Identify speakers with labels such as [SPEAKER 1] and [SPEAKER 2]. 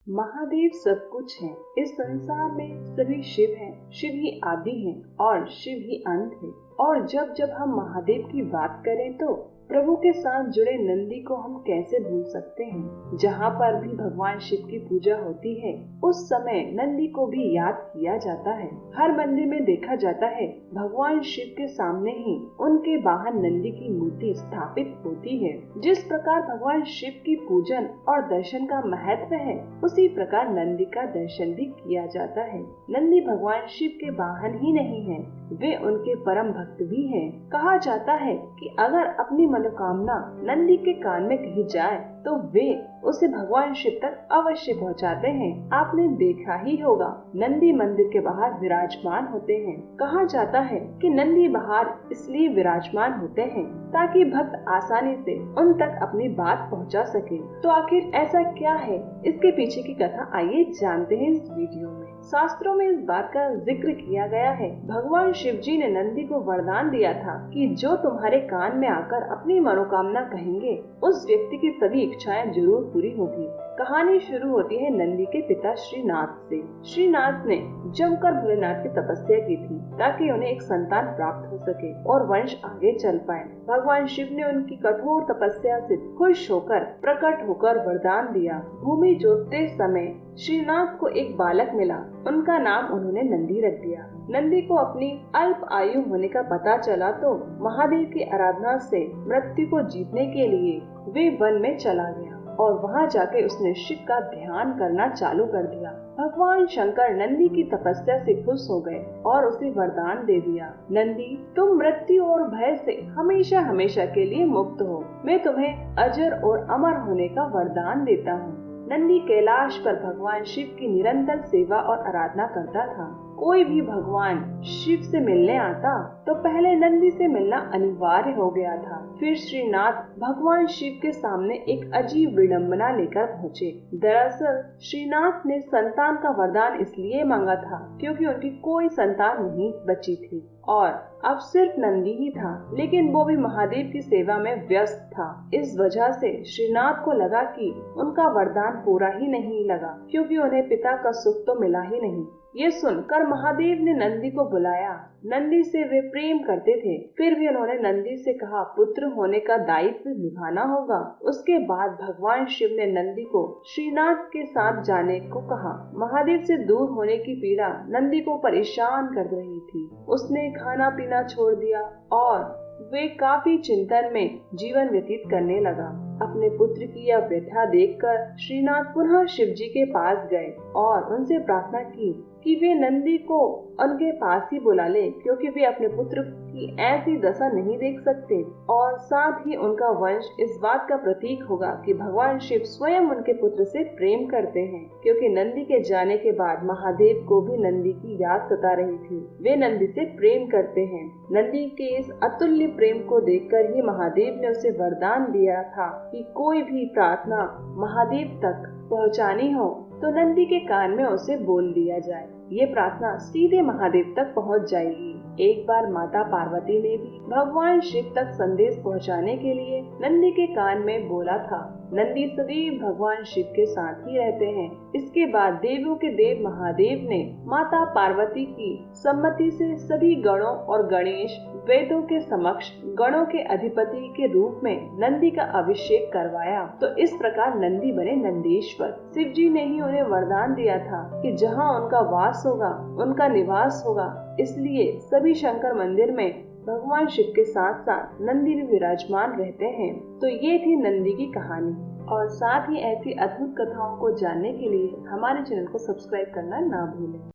[SPEAKER 1] महादेव सब कुछ है। इस संसार में सभी शिव हैं, शिव ही आदि हैं और शिव ही अंत है। और जब जब हम महादेव की बात करें तो प्रभु के साथ जुड़े नंदी को हम कैसे भूल सकते हैं। जहाँ पर भी भगवान शिव की पूजा होती है उस समय नंदी को भी याद किया जाता है। हर मंदिर में देखा जाता है भगवान शिव के सामने ही उनके वाहन नंदी की मूर्ति स्थापित होती है। जिस प्रकार भगवान शिव की पूजन और दर्शन का महत्व है उसी प्रकार नंदी का दर्शन भी किया जाता है। नंदी भगवान शिव के वाहन ही नहीं है, वे उनके परम भक्त भी हैं। कहा जाता है कि अगर अपनी मनोकामना नंदी के कान में कही जाए तो वे उसे भगवान शिव तक अवश्य पहुंचाते हैं। आपने देखा ही होगा नंदी मंदिर के बाहर विराजमान होते हैं। कहा जाता है कि नंदी बाहर इसलिए विराजमान होते हैं ताकि भक्त आसानी से उन तक अपनी बात पहुंचा सके। तो आखिर ऐसा क्या है, इसके पीछे की कथा आइए जानते हैं इस वीडियो में। शास्त्रों में इस बात का जिक्र किया गया है। भगवान शिव जी ने नंदी को वरदान दिया था कि जो तुम्हारे कान में आकर अपनी मनोकामना कहेंगे उस व्यक्ति की सभी इच्छाएं जरूर पूरी होगी। कहानी शुरू होती है नंदी के पिता श्रीनाथ से। श्रीनाथ ने जमकर भोलेनाथ की तपस्या की थी ताकि उन्हें एक संतान प्राप्त हो सके और वंश आगे चल पाए। भगवान शिव ने उनकी कठोर तपस्या से खुश होकर प्रकट होकर वरदान दिया। भूमि जोतते समय श्रीनाथ को एक बालक मिला, उनका नाम उन्होंने नंदी रख दिया। नंदी को अपनी अल्प आयु होने का पता चला तो महादेव की आराधना से मृत्यु को जीतने के लिए वे वन में चला गया और वहाँ जाके उसने शिव का ध्यान करना चालू कर दिया। भगवान शंकर नंदी की तपस्या से खुश हो गए और उसे वरदान दे दिया, नंदी तुम मृत्यु और भय से हमेशा हमेशा के लिए मुक्त हो। मैं तुम्हें अजर और अमर होने का वरदान देता हूँ। नंदी कैलाश पर भगवान शिव की निरंतर सेवा और आराधना करता था। कोई भी भगवान शिव से मिलने आता तो पहले नंदी से मिलना अनिवार्य हो गया था। फिर श्रीनाथ भगवान शिव के सामने एक अजीब विडंबना लेकर पहुँचे। दरअसल श्रीनाथ ने संतान का वरदान इसलिए मांगा था क्योंकि उनकी कोई संतान नहीं बची थी और अब सिर्फ नंदी ही था, लेकिन वो भी महादेव की सेवा में व्यस्त था। इस वजह से श्रीनाथ को लगा कि उनका वरदान पूरा ही नहीं लगा क्योंकि उन्हें पिता का सुख तो मिला ही नहीं। ये सुनकर महादेव ने नंदी को बुलाया। नंदी से वे प्रेम करते थे, फिर भी उन्होंने नंदी से कहा पुत्र होने का दायित्व निभाना होगा। उसके बाद भगवान शिव ने नंदी को श्रीनाथ के साथ जाने को कहा। महादेव से दूर होने की पीड़ा नंदी को परेशान कर रही थी। उसने खाना पीना छोड़ दिया और वे काफी चिंतन में जीवन व्यतीत करने लगा। अपने पुत्र की यह व्यथा देखकर श्रीनाथ पुनः शिव जी के पास गए और उनसे प्रार्थना की कि वे नंदी को उनके पास ही बुला ले क्योंकि वे अपने पुत्र की ऐसी दशा नहीं देख सकते और साथ ही उनका वंश इस बात का प्रतीक होगा कि भगवान शिव स्वयं उनके पुत्र से प्रेम करते हैं। क्योंकि नंदी के जाने के बाद महादेव को भी नंदी की याद सता रही थी। वे नंदी से प्रेम करते हैं। नंदी के इस अतुल्य प्रेम को देखकर ही महादेव ने उसे वरदान दिया था कि कोई भी प्रार्थना महादेव तक पहुंचानी हो तो नंदी के कान में उसे बोल दिया जाए। ये प्रार्थना सीधे महादेव तक पहुंच जाएगी। एक बार माता पार्वती ने भी भगवान शिव तक संदेश पहुंचाने के लिए नंदी के कान में बोला था। नंदी सदैव भगवान शिव के साथ ही रहते हैं। इसके बाद देवों के देव महादेव ने माता पार्वती की सम्मति से सभी गणों और गणेश वेदों के समक्ष गणों के अधिपति के रूप में नंदी का अभिषेक करवाया। तो इस प्रकार नंदी बने नंदीश्वर। शिव जी ने ही उन्हें वरदान दिया था कि जहाँ उनका वास होगा उनका निवास होगा। इसलिए सभी शंकर मंदिर में भगवान शिव के साथ साथ नंदी भी विराजमान रहते हैं। तो ये थी नंदी की कहानी और साथ ही ऐसी अद्भुत कथाओं को जानने के लिए हमारे चैनल को सब्सक्राइब करना ना भूलें।